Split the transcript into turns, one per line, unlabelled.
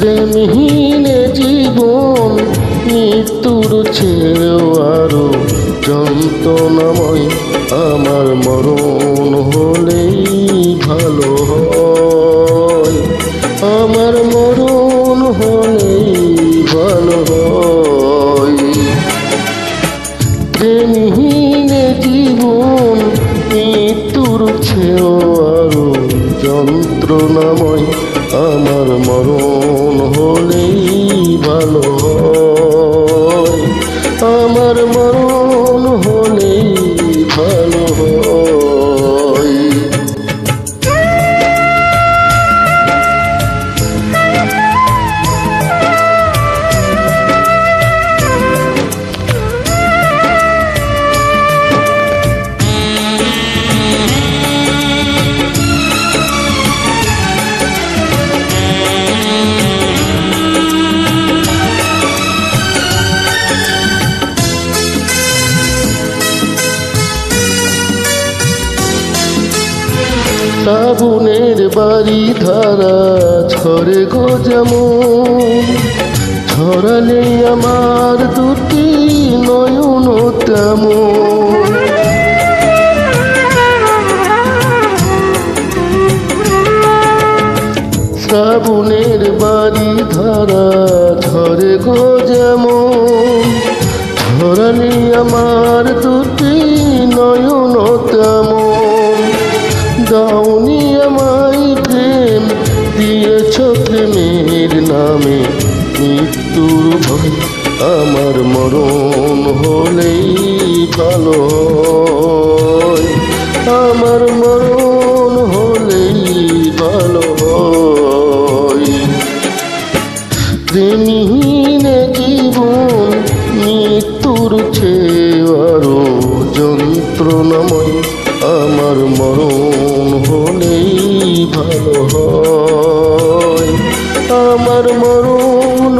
প্রেমহীন জীবন মৃত্যুর চেয়েও আরো যন্ত্রণাময়। আমার মরণ হলেই ভালো হয়, আমার মরণ হলেই ভালো হয়। প্রেমহীন জীবন মৃত্যুর চেয়েও আরো যন্ত্রণাময়। আমার মরণ হলেই ভালো হয়, আমার মরণ হলেই ভালো হয়। শ্রাবণের বাড়ি ধারা ঝরে গো যেমন, ঝরালে আমার দুটি নয়ন তেমন। শ্রাবণের বাড়ি ধারা ঝরে গো যেমন, ঝরালে আমার দুটি নয়ন তেমন। দাওনি আমায় প্রেম, দিয়েছ প্রেমের নামে মৃত্যুর ভয়। আমার মরণ হলেই ভালো হয়, আমার মরণ হলেই ভালো হয়। প্রেমহীন জীবন মৃত্যুর চেয়ে আরো যন্ত্রণাময়। আমার মরণ হলেই ভালো হয়, আমার মরণ